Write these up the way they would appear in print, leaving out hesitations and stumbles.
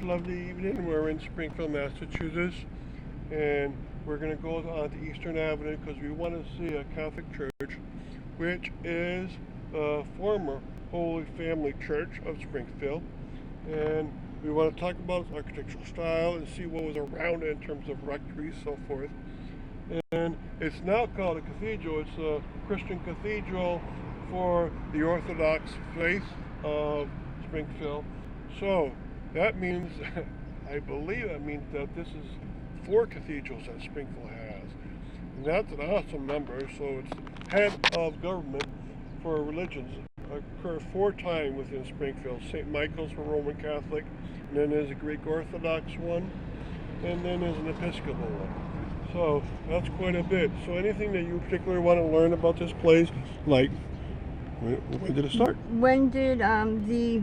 lovely evening. We're in Springfield, Massachusetts, and we're going to go on to Eastern Avenue because we want to see a Catholic church, which is the former Holy Family Church of Springfield. And we want to talk about its architectural style and see what was around it in terms of rectories, so forth. And it's now called a cathedral. It's a Christian cathedral for the Orthodox faith of Springfield. So that means, I believe that means that this is 4 cathedrals that Springfield has. And that's an awesome number. So it's head of government for religions. Occur 4 times within Springfield. St. Michael's for Roman Catholic, and then there's a Greek Orthodox one, and then there's an Episcopal one. So that's quite a bit. So anything that you particularly want to learn about this place, like when did it start? When did the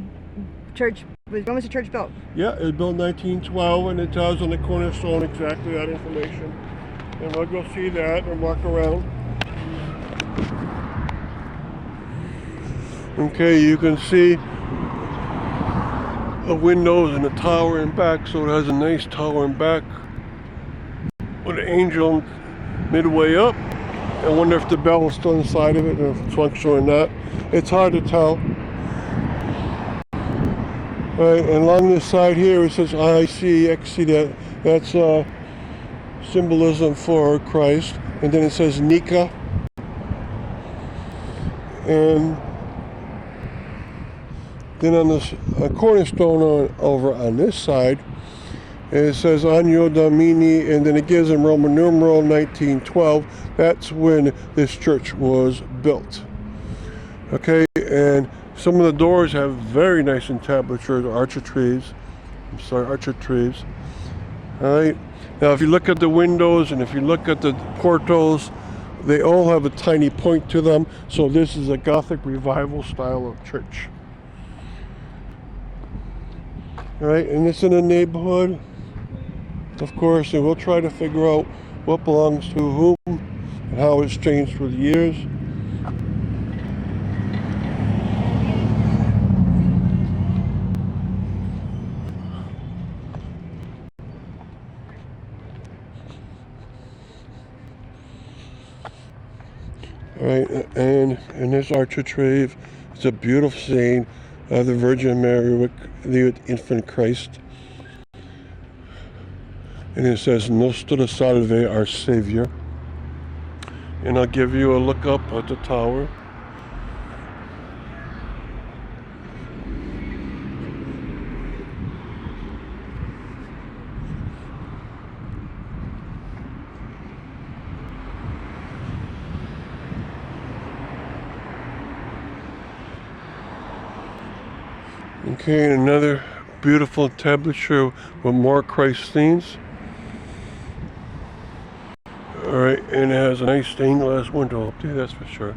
church, when was the church built? Yeah, it was built in 1912, and it tells on the cornerstone exactly that information. And we'll go see that and walk around. Okay, you can see the windows and the tower in back, so it has a nice tower in back with an angel midway up. I wonder if the bell is still inside of it and if it's functional or not. It's hard to tell. Right, and along this side here it says ICXC, that's symbolism for Christ. And then it says Nika. And then on this cornerstone over on this side, it says Anno Domini, and then it gives in Roman numeral 1912. That's when this church was built. Okay, and some of the doors have very nice entablatures, architraves. Architraves. All right. Now, if you look at the windows and if you look at the portals, they all have a tiny point to them. So this is a Gothic revival style of church. All right, and it's in a neighborhood, of course, and we'll try to figure out what belongs to whom and how it's changed through the years. All right, and in this architrave, it's a beautiful scene of the Virgin Mary with the infant Christ. And it says, Nostra Salve, our Savior. And I'll give you a look up at the tower. Okay, and another beautiful entablature with more Christ scenes. Alright, and it has a nice stained glass window up there, that's for sure.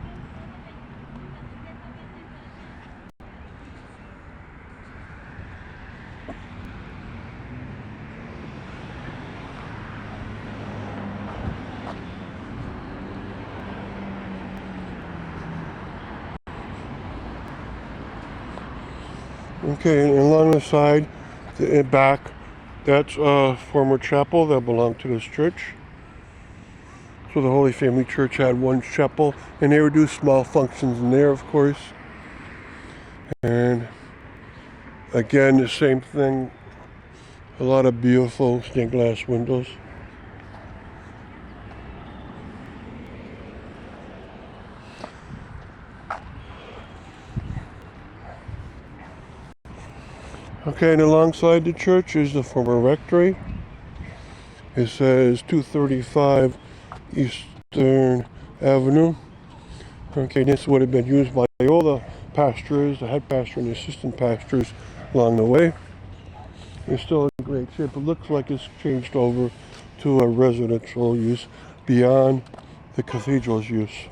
Okay, and along the side, the back, that's a former chapel that belonged to this church. So the Holy Family Church had one chapel, and they would do small functions in there, of course. And again, the same thing, a lot of beautiful stained glass windows. Okay, and alongside the church is the former rectory. It says 235 Eastern Avenue. Okay, this would have been used by all the pastors, the head pastor and the assistant pastors along the way. It's still in great shape. It looks like it's changed over to a residential use beyond the cathedral's use.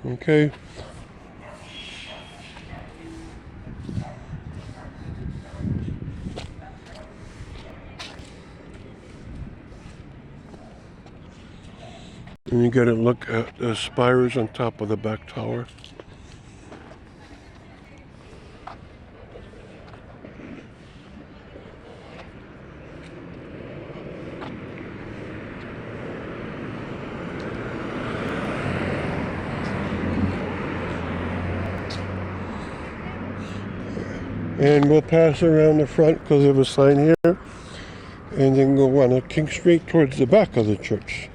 Okay. And you get a look at the spires on top of the back tower. And we'll pass around the front because of a sign here, and then go on King Street towards the back of the church.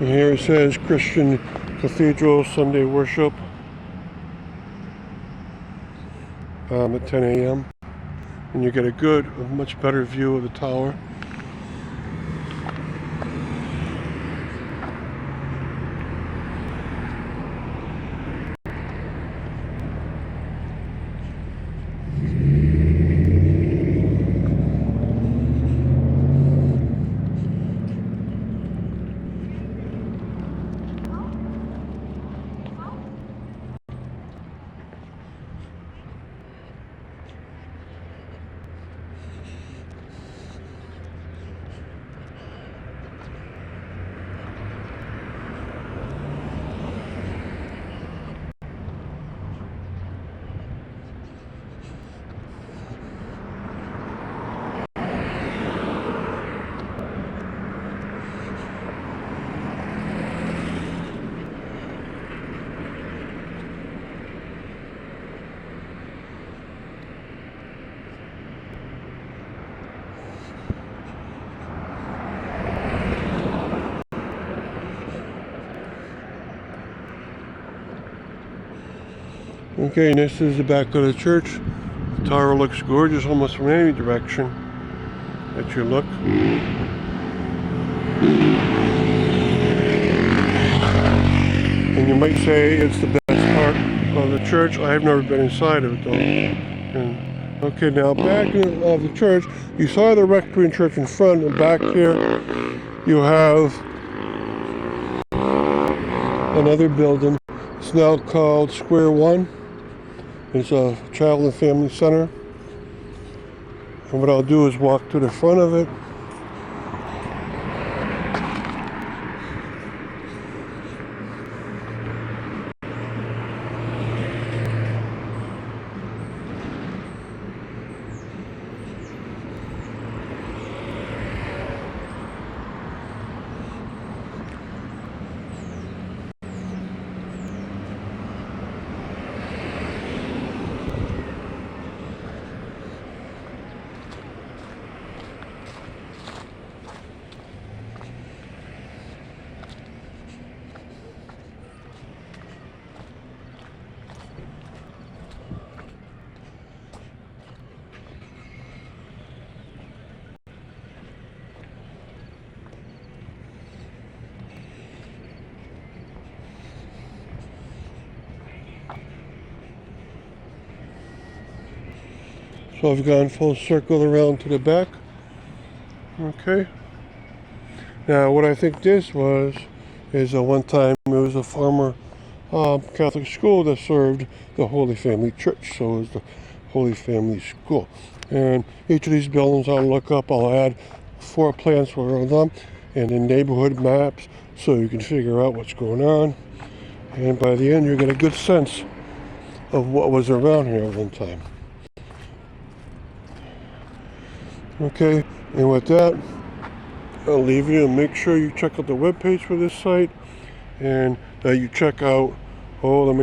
And here it says Christian Cathedral Sunday Worship at 10 a.m. And you get a much better view of the tower. Okay, and this is the back of the church. The tower looks gorgeous almost from any direction that you look. And you might say it's the best part of the church. I have never been inside of it though. Okay, now back of the church, you saw the Rectory and Church in front, and back here you have another building. It's now called Square One. It's a child and family center. And what I'll do is walk to the front of it. So I've gone full circle around to the back. Okay. Now what I think this was is one time it was a former Catholic school that served the Holy Family Church. So it was the Holy Family School. And each of these buildings I'll look up, I'll add floor plans for them and then neighborhood maps so you can figure out what's going on. And by the end you get a good sense of what was around here at one time. Okay, and with that, I'll leave you and make sure you check out the webpage for this site and that you check out all the many